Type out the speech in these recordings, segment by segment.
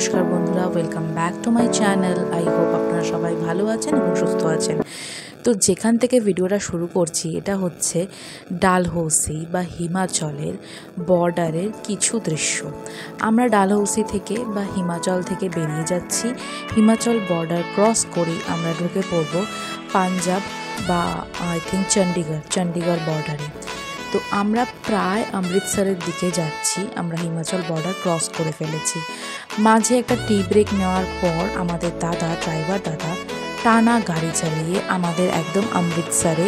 নমস্কার বন্ধুরা, welcome back to my channel. I hope আপনারা সবাই ভালো আছেন এবং সুস্থ আছেন। তো যেখান থেকে ভিডিওটা শুরু করছি এটা হচ্ছে ডালহৌসি বা হিমাচলের বর্ডারের কিছু দৃশ্য। আমরা ডালহৌসি থেকে বা হিমাচল থেকে বেরিয়ে যাচ্ছি। হিমাচল বর্ডার ক্রস করে আমরা ঢুকে পড়ব পাঞ্জাব বা আই থিঙ্ক চণ্ডীগড় বর্ডারে। তো আমরা প্রায় অমৃতসরের দিকে যাচ্ছি। আমরা হিমাচল বর্ডার ক্রস করে ফেলেছি। মাঝে একটা টি ব্রেক নেওয়ার পর আমাদের ড্রাইভার দাদা টানা গাড়ি চালিয়ে আমাদের একদম অমৃতসরে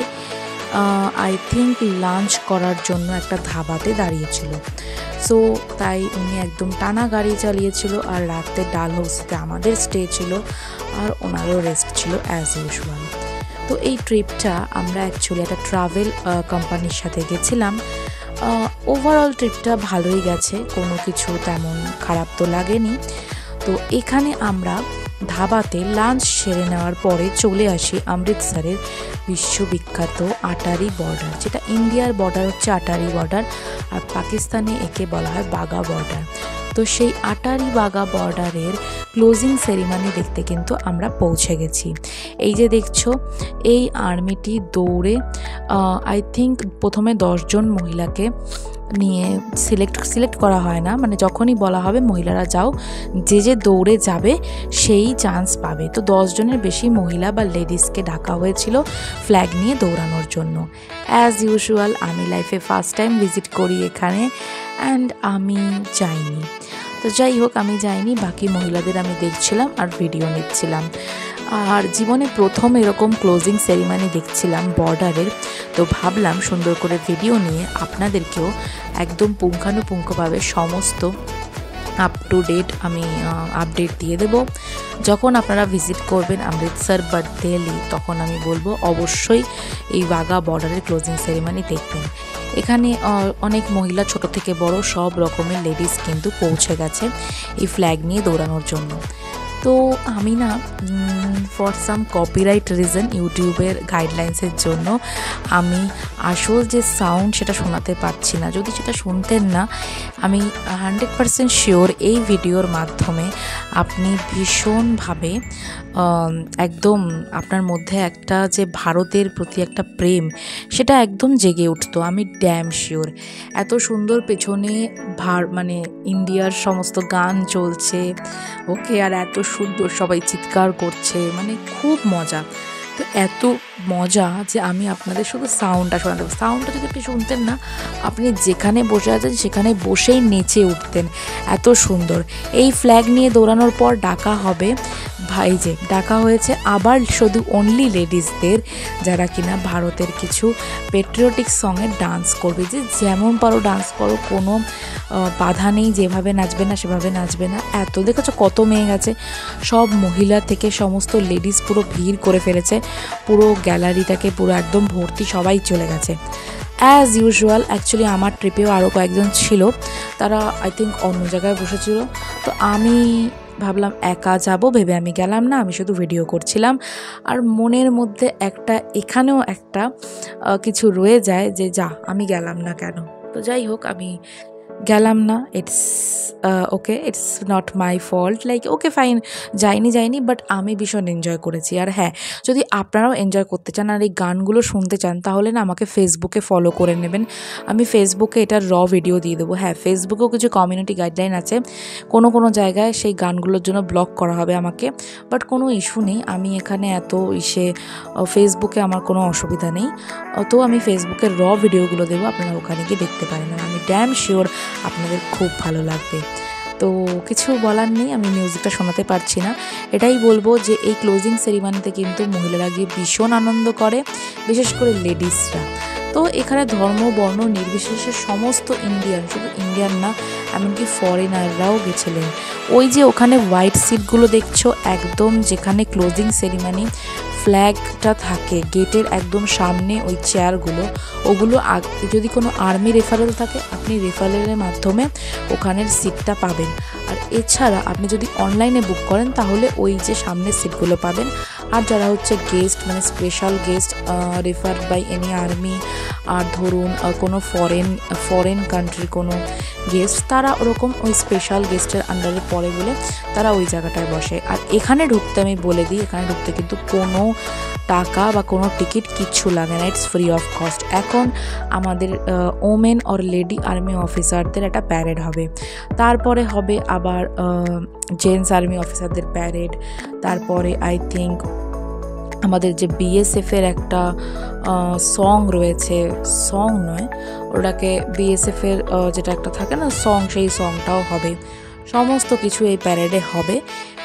আই থিঙ্ক লাঞ্চ করার জন্য একটা ধাবাতে দাঁড়িয়েছিল। সো তাই উনি একদম টানা গাড়ি চালিয়েছিল আর রাতে ডালহৌসিতে আমাদের স্টে ছিল আর ওনারও রেস্ট ছিল অ্যাজ ইউজুয়াল। তো এই ট্রিপটা আমরা অ্যাকচুয়ালি একটা ট্রাভেল কোম্পানির সাথে গেছিলাম। ওভারঅল ট্রিপটা ভালোই গেছে, কোনো কিছু তেমন খারাপ তো লাগেনি। তো এখানে আমরা ধাবাতে লাঞ্চ সেরে নেওয়ার পরে চলে আসি অমৃতসরের বিশ্ববিখ্যাত আটারি বর্ডার, যেটা ইন্ডিয়ার বর্ডার হচ্ছে আটারি বর্ডার আর পাকিস্তানে একে বলা হয় বাঘা বর্ডার। তো সেই আটারি বাঘা বর্ডারের ক্লোজিং সেরিমনি দেখতে কিন্তু আমরা পৌঁছে গেছি। এই যে দেখছো, এই আর্মিটি দৌড়ে আই থিঙ্ক প্রথমে 10 জন মহিলাকে নিয়ে সিলেক্ট করা হয় না, মানে যখনই বলা হবে মহিলারা যাও, যে দৌড়ে যাবে সেই চান্স পাবে। তো 10 জনের বেশি মহিলা বা লেডিসকে ডাকা হয়েছিল ফ্ল্যাগ নিয়ে দৌড়ানোর জন্য। অ্যাজ ইউজুয়াল আমি লাইফে ফার্স্ট টাইম ভিজিট করি এখানে অ্যান্ড আমি যাইনি। তো যাই হোক, আমি যাইনি, বাকি মহিলাদের আমি দেখছিলাম আর ভিডিও নিচ্ছিলাম। আর জীবনে প্রথম এরকম ক্লোজিং সেরিমনি দেখছিলাম বর্ডারের। তো ভাবলাম সুন্দর করে ভিডিও নিয়ে আপনাদেরকেও একদম পুঙ্খানুপুঙ্খভাবে সমস্ত আপ টু ডেট আমি আপডেট দিয়ে দেব। যখন আপনারা ভিজিট করবেন অমৃতসর বা দিল্লি, তখন আমি বলবো অবশ্যই এই বাঘা বর্ডারের ক্লোজিং সেরিমনি দেখবেন। এখানে অনেক মহিলা, ছোট থেকে বড় সব রকমের লেডিস কিন্তু পৌঁছে গেছে এই ফ্ল্যাগ নিয়ে দৌড়ানোর জন্য। তো আমি না ফর সাম কপিরাইট রিজন, ইউটিউবের গাইডলাইন্সের জন্য আমি আসল যে সাউন্ড সেটা শোনাতে পারছি না। যদি সেটা শুনতেন না, আমি 100% শিওর এই ভিডিওর মাধ্যমে আপনি ভীষণভাবে একদম আপনার মধ্যে একটা যে ভারতের প্রতি একটা প্রেম, সেটা একদম জেগে উঠতো। আমি ড্যাম শিওর। এত সুন্দর পেছনে মানে ইন্ডিয়ার সমস্ত গান চলছে, ওকে, আর এত সুন্দর সবাই চিৎকার করছে, মানে খুব মজা। তো এত মজা যে আমি আপনাদের শুধু সাউন্ডটা শোনাতে পারবো। সাউন্ডটা যদি আপনি শুনতেন না, আপনি যেখানে বসে আছেন সেখানে বসেই নেচে উঠতেন, এত সুন্দর। এই ফ্ল্যাগ নিয়ে দৌড়ানোর পর ডাকা হবে, ভাই যে ডাকা হয়েছে আবার শুধু অনলি লেডিসদের, যারা কিনা ভারতের কিছু পেট্রিয়টিক সঙ্গে ডান্স করবে। যে যেমন পারো ডান্স করো, কোনো বাধা নেই, যেভাবে নাচবে না সেভাবে নাচবে না। এত দেখেছো কত মেয়ে গেছে, সব মহিলা থেকে সমস্ত লেডিস পুরো ভিড় করে ফেলেছে, পুরো গ্যালারিটাকে পুরো একদম ভর্তি, সবাই চলে গেছে অ্যাজ ইউজুয়াল। অ্যাকচুয়ালি আমার ট্রিপেও আরও কয়েকজন ছিল, তারা আই থিঙ্ক অন্য জায়গায় বসেছিল। তো আমি ভাবলাম একা যাব ভেবে আমি গেলাম না, আমি শুধু ভিডিও করছিলাম। আর মনের মধ্যে এখানেও একটা কিছু রয়ে যায় যে আমি গেলাম না কেন। তো যাই হোক, আমি গেলাম না, it's okay, it's not my fault, like okay fine, যাইনি, বাট আমি ভীষণ এনজয় করেছি। আর হ্যাঁ, যদি আপনারাও এনজয় করতে চান আর এই গানগুলো শুনতে চান, তাহলে না আমাকে ফেসবুকে ফলো করে নেবেন। আমি ফেসবুকে এটার ভিডিও দিয়ে দেবো। হ্যাঁ, ফেসবুকেও কিছু কমিউনিটি গাইডলাইন আছে, কোনো জায়গায় সেই গানগুলোর জন্য ব্লক করা হবে আমাকে, বাট কোনো ইস্যু নেই। আমি এখানে ফেসবুকে আমার কোনো অসুবিধা নেই। তো আমি ফেসবুকের ভিডিওগুলো দেবো, আপনারা ওখানে গিয়ে দেখতে পারেন। আমি ড্যাম শিওর আপনাদের খুব ভালো লাগবে। তো কিছু বলার নেই, আমি মিউজিকটা শোনাতে পারছি না। এটাই বলবো যে এই ক্লোজিং সেরিমনিতে কিন্তু মহিলারা গিয়ে ভীষণ আনন্দ করে, বিশেষ করে লেডিসরা। তো এখানে ধর্ম বর্ণ নির্বিশেষে সমস্ত ইন্ডিয়ান, শুধু ইন্ডিয়ান না, এমনকি ফরেনাররাও গেছিলেন। ওই যে ওখানে হোয়াইট সিটগুলো দেখছো, একদম যেখানে ক্লোজিং সেরিমনি ফ্ল্যাগটা থাকে গেটের একদম সামনে, ওই চেয়ারগুলো, ওগুলো যদি কোনো আর্মি রেফারেল থাকে, আপনি রেফারেলের মাধ্যমে ওখানের সিটটা পাবেন। আর এছাড়া আপনি যদি অনলাইনে বুক করেন, তাহলে ওই যে সামনের সিটগুলো পাবেন। আর যারা হচ্ছে গেস্ট মানে special guest referred by any army, আর ধরুন কোনো ফরেন কান্ট্রির কোনো গেস্ট, তারা ওরকম ওই স্পেশাল গেস্টের আন্ডারে পড়ে বলে তারা ওই জায়গাটায় বসে। আর এখানে ঢুকতে আমি বলে দিই, এখানে ঢুকতে কিন্তু কোনো টাকা বা কোনো টিকিট কিচ্ছু লাগে না, ইটস ফ্রি অফ কস্ট। এখন আমাদের ওমেন অর লেডি আর্মি অফিসারদের একটা প্যারেড হবে, তারপরে হবে আবার জেন্টস আর্মি অফিসারদের প্যারেড, তারপরে আই থিঙ্ক আমাদের যে বিএসএফের একটা সং রয়েছে, সং নয় ওটাকে বিএসএফের যেটা একটা থাকে না সং, সেই সংটাও হবে। সমস্ত কিছু এই প্যারেডে হবে।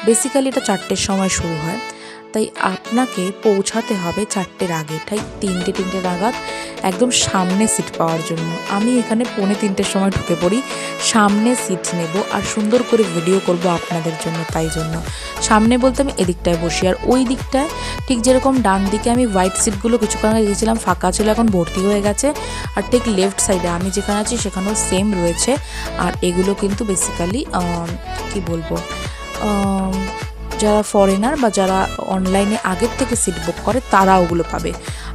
বেসিক্যালি এটা 4টের সময় শুরু হয়, তাই আপনাকে পৌঁছাতে হবে 4টের আগে, ঠিক 3টে নাগাদ, একদম সামনে সিট পাওয়ার জন্য। আমি এখানে 2:45-র সময় ঢুকে পড়ি, সামনে সিট নেব আর সুন্দর করে ভিডিও করব আপনাদের জন্য। তাই জন্য সামনে বলতে আমি এদিকটায় বসি, আর ওই দিকটায় ঠিক যেরকম ডান দিকে আমি হোয়াইট সিটগুলো কিছুক্ষণ আগে গিয়েছিলাম ফাঁকা ছিল, এখন ভর্তি হয়ে গেছে, আর ঠিক লেফট সাইডে আমি যেখানে আছি সেখানেও সেম রয়েছে। আর এগুলো কিন্তু বেসিক্যালি কি বলবো, যারা ফরেনার বা যারা অনলাইনে আগের থেকে সিট বুক করে তারা ওগুলো পাবে,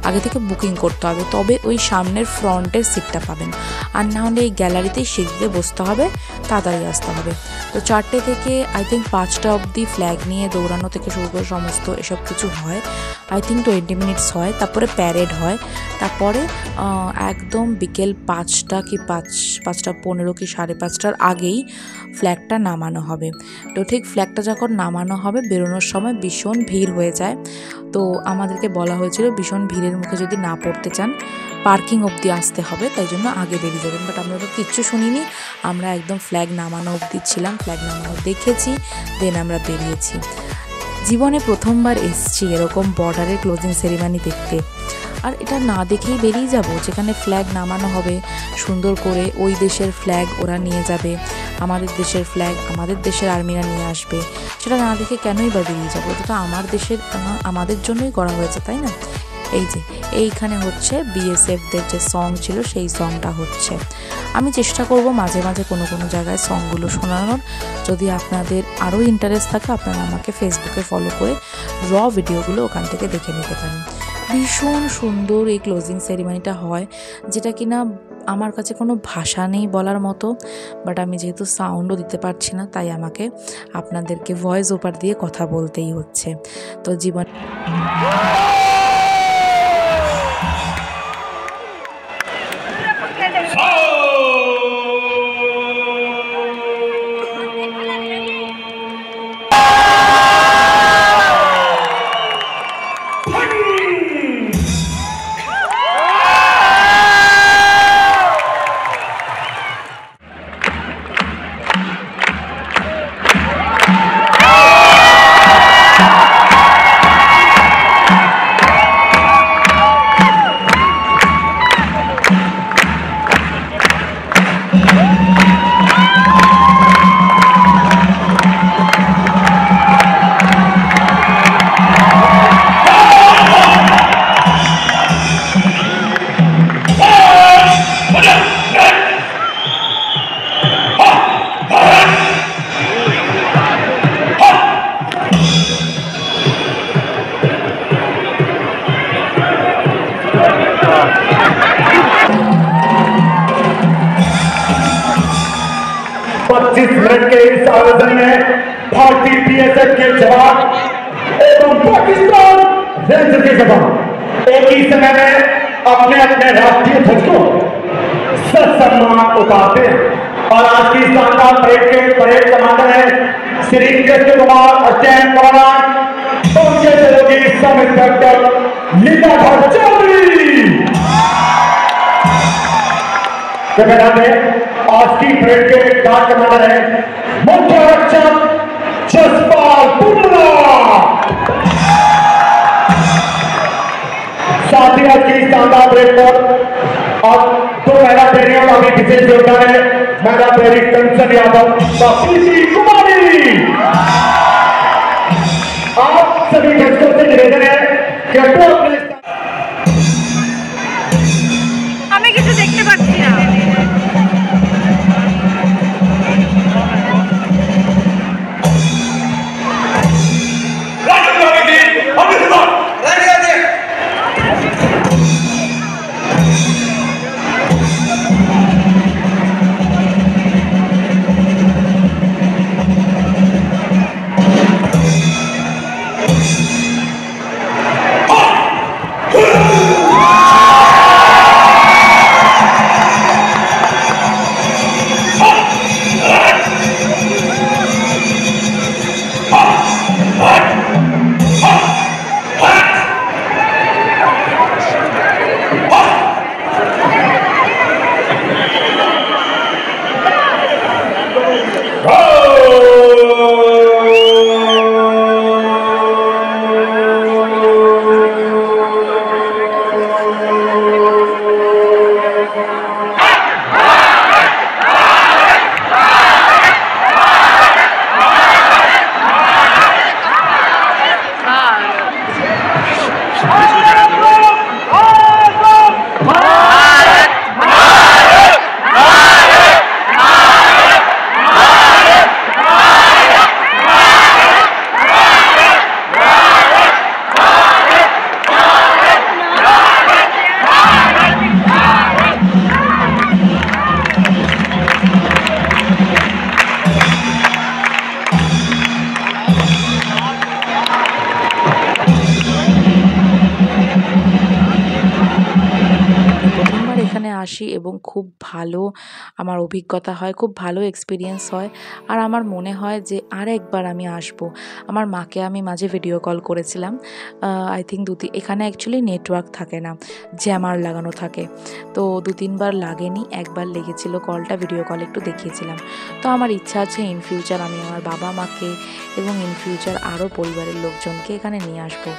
আগে থেকে বুকিং করতে হবে, তবে ওই সামনের ফ্রন্টের সিটটা পাবেন। আর না হলে এই গ্যালারিতেই সিট দিয়ে বসতে হবে, তাড়াতাড়ি আসতে হবে। তো 4টে থেকে আই থিঙ্ক 5টা অবধি ফ্ল্যাগ নিয়ে দৌড়ানো থেকে শুরু করে সমস্ত এসব কিছু হয়। আই থিঙ্ক 20 মিনিটস হয়, তারপরে প্যারেড হয়, তারপরে একদম বিকেল 5টা কি 5:15 কি 5:30টার আগেই ফ্ল্যাগটা নামানো হবে। তো ঠিক ফ্ল্যাগটা যখন নামানো হবে বেরোনোর সময় ভীষণ ভিড় হয়ে যায়। তো আমাদেরকে বলা হয়েছিল ভীষণ ভিড়ের মুখে যদি না পড়তে চান পার্কিং অবধি আসতে হবে, তাই জন্য আগে বেরিয়ে যাবেন। বাট আমরা তো কিচ্ছু শুনিনি, আমরা একদম ফ্ল্যাগ নামানো অবধি ছিলাম, ফ্ল্যাগ নামানো দেখেছি, দেন আমরা বেরিয়েছি। জীবনে প্রথমবার এসছি এরকম বর্ডারের ক্লোজিং সেরিমনি দেখতে, আর এটা না দেখেই বেরিয়ে যাব, যেখানে ফ্ল্যাগ নামানো হবে সুন্দর করে, ওই দেশের ফ্ল্যাগ ওরা নিয়ে যাবে, আমাদের দেশের ফ্ল্যাগ আমাদের দেশের আর্মিরা নিয়ে আসবে, সেটা না দেখে কেনই বা বেরিয়ে যাবো? এটা তো আমাদের জন্যই করা হয়েছে, তাই না? এই যে এইখানে হচ্ছে বিএসএফদের যে সং ছিল সেই সংটা হচ্ছে। আমি চেষ্টা করব মাঝে মাঝে কোনো জায়গায় সংগুলো শোনানোর। যদি আপনাদের আরও ইন্টারেস্ট থাকে আপনারা আমাকে ফেসবুকে ফলো করে ভিডিওগুলো ওখান থেকে দেখে নিতে পারেন। ভীষণ সুন্দর এই ক্লোজিং সেরিমনিটা হয়, যেটা কিনা আমার কাছে কোনো ভাষা নেই বলার মতো, বাট আমি যেহেতু সাউন্ডও দিতে পারছি না তাই আমাকে আপনাদেরকে ভয়েস ওভার দিয়ে কথা বলতেই হচ্ছে। তো জীবন के इस आयोजन में भारतीय बीएसएफ के जवान एवं पाकिस्तान रेंज के जवान एक ही समय में अपने अपने राष्ट्रीय ध्वज को ससम्मान उतारते हैं। और आज की शानदार परेड के परेड कमांडर है श्री कृष्ण कुमार स्टैंड कमांडेंट पहुंचे सहयोगी सब इंस्पेक्टर लीलाधर चौधरी। आज की परेड के गार्ड कमांडर है मुख्य आरक्षक जसपाल पुनरा। साथ ही आज की शानदार परेड पर और दो महिला प्रेरियों का भी विशेष योगदान है। महिला प्रेरी कंचन यादव व पीसी कुमारी। आप सभी दर्शकों से निवेदन है कि अपने हमें किसी देखते पाচ্ছি না। हम আসি এবং খুব ভালো আমার অভিজ্ঞতা হয়, খুব ভালো এক্সপিরিয়েন্স হয়। আর আমার মনে হয় যে আরেকবার আমি আসবো। আমার মাকে আমি মাঝে ভিডিও কল করেছিলাম, আই থিঙ্ক এখানে অ্যাকচুয়ালি নেটওয়ার্ক থাকে না, জ্যামার লাগানো থাকে। তো 2-3 বার লাগেনি, একবার লেগেছিল কলটা, ভিডিও কল একটু দেখিয়েছিলাম। তো আমার ইচ্ছা আছে ইন ফিউচার আমি আমার বাবা মাকে এবং ইন ফিউচার আরও পরিবারের লোকজনকে এখানে নিয়ে আসবো,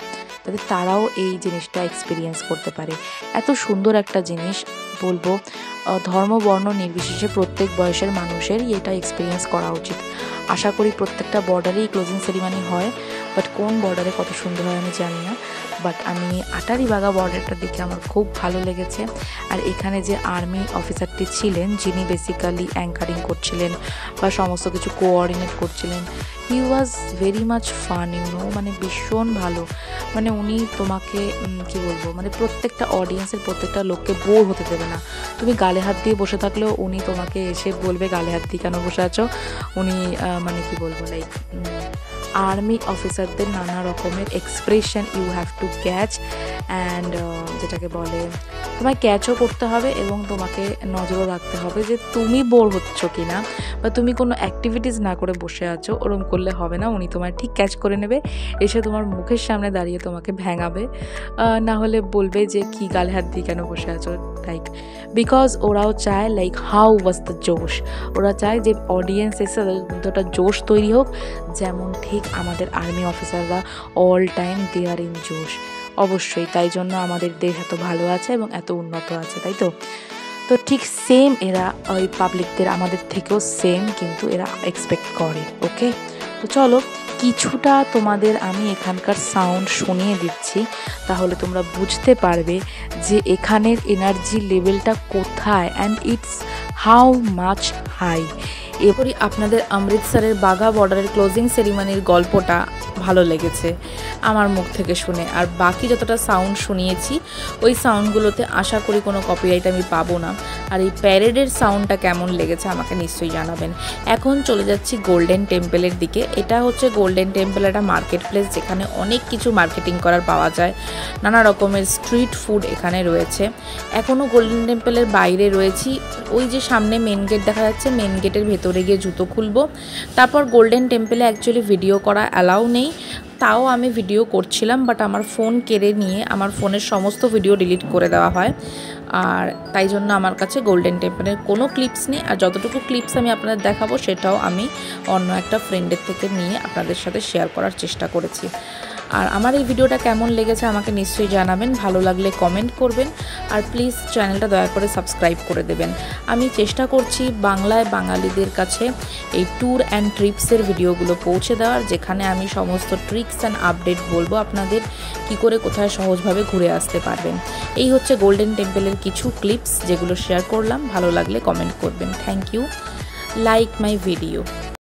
যাতে তারাও এই জিনিসটা এক্সপিরিয়েন্স করতে পারে। এত সুন্দর একটা জিনিস, বলবো ধর্ম বর্ণ নির্বিশেষে প্রত্যেক বয়সের মানুষেরই এটা এক্সপিরিয়েন্স করা উচিত। আশা করি প্রত্যেকটা বর্ডারেই ক্লোজিং সেরিমানি হয়, বাট কোন বর্ডারে কত সুন্দর হয় আমি জানি না। বাট আমি আটারি বাগা বর্ডারটা দেখে আমার খুব ভালো লেগেছে। আর এখানে যে আর্মি অফিসারটি ছিলেন, যিনি বেসিক্যালি অ্যাঙ্কারিং করছিলেন বা সমস্ত কিছু কোঅর্ডিনেট করছিলেন, হি ওয়াজ ভেরি মাচ ফান, মানে ভীষণ ভালো। মানে উনি তোমাকে কি বলবো, মানে প্রত্যেকটা অডিয়েন্সের প্রত্যেকটা লোককে বোর হতে দেবে না। তুমি গালে হাত দিয়ে বসে থাকলেও উনি তোমাকে এসে বলবে গালে হাত দিয়ে কেন বসে আছো। উনি মানে কি বলবো, লাইক আর্মি অফিসারদের নানা রকমের expression you have to catch, and যেটাকে বলে তোমায় ক্যাচও করতে হবে এবং তোমাকে নজরও রাখতে হবে যে তুমি বোর হচ্ছ কি না, বা তুমি কোনো অ্যাক্টিভিটিস না করে বসে আছো, ওরম করলে হবে না। উনি তোমায় ঠিক ক্যাচ করে নেবে, এসে তোমার মুখের সামনে দাঁড়িয়ে তোমাকে ভেঙাবে, না হলে বলবে যে কি গালে হাত দিয়ে কেন বসে আছো, লাইক বিকজ ওরাও চায় লাইক হাউ ওয়াজ দ্য জোশ, ওরা চায় যে অডিয়েন্স এসে তাদের মধ্যে ওটা জোশ তৈরি হোক, যেমন ঠিক আমাদের আর্মি অফিসাররা all time they are in জোশ। অবশ্যই তাই জন্য আমাদের দেশ এত ভালো আছে এবং এত উন্নত আছে, তাই তো। তো ঠিক সেম এরা ওই পাবলিকদের আমাদের থেকেও সেম কিন্তু এরা এক্সপেক্ট করে। ওকে, তো চলো কিছুটা তোমাদের আমি এখানকার সাউন্ড শুনিয়ে দিচ্ছি, তাহলে তোমরা বুঝতে পারবে যে এখানের এনার্জি লেভেলটা কোথায়, and it's how much high. এরপরই আপনাদের অমৃতসরের বাঘা বর্ডারের ক্লোজিং সেরিমনির গল্পটা ভালো লেগেছে আমার মুখ থেকে শুনে। আর বাকি যতটা সাউন্ড শুনিয়েছি ওই সাউন্ডগুলোতে আশা করি কোনো কপিরাইট আমি পাবো না। আর এই প্যারেডের সাউন্ডটা কেমন লেগেছে আমাকে নিশ্চয়ই জানাবেন। এখন চলে যাচ্ছি গোল্ডেন টেম্পলের দিকে। এটা হচ্ছে গোল্ডেন টেম্পল, একটা মার্কেট প্লেস যেখানে অনেক কিছু মার্কেটিং করার পাওয়া যায়, নানা রকমের স্ট্রিট ফুড এখানে রয়েছে। এখনও গোল্ডেন টেম্পলের বাইরে রয়েছি, ওই যে সামনে মেন গেট দেখা যাচ্ছে, মেন গেটের ভেতরে গিয়ে জুতো খুলবো। তারপর গোল্ডেন টেম্পলে অ্যাকচুয়ালি ভিডিও করা অ্যালাউ নেই, তাও আমি ভিডিও করছিলাম, বাট আমার ফোন কেড়ে নিয়ে আমার ফোনের সমস্ত ভিডিও ডিলিট করে দেওয়া হয়, আর তাই জন্য আমার কাছে গোল্ডেন টেম্পলের কোনো ক্লিপস নেই। আর যতটুকু ক্লিপস আমি আপনাদের দেখাবো সেটাও আমি অন্য একটা ফ্রেন্ডের থেকে নিয়ে আপনাদের সাথে শেয়ার করার চেষ্টা করেছি। আর আমার এই ভিডিওটা কেমন লেগেছে আমাকে নিশ্চয়ই জানাবেন, ভালো লাগলে কমেন্ট করবেন, আর প্লিজ চ্যানেলটা দয়া করে সাবস্ক্রাইব করে দেবেন। আমি চেষ্টা করছি বাংলায় বাঙালিদের কাছে এই ট্যুর অ্যান্ড ট্রিপসের ভিডিওগুলো পৌঁছে দেওয়ার, যেখানে আমি সমস্ত ট্রিক্স অ্যান্ড আপডেট বলবো আপনাদের কি করে কোথায় সহজভাবে ঘুরে আসতে পারবেন। এই হচ্ছে গোল্ডেন টেম্পলের কিছু ক্লিপস যেগুলো শেয়ার করলাম, ভালো লাগলে কমেন্ট করবেন। Thank you, like my video.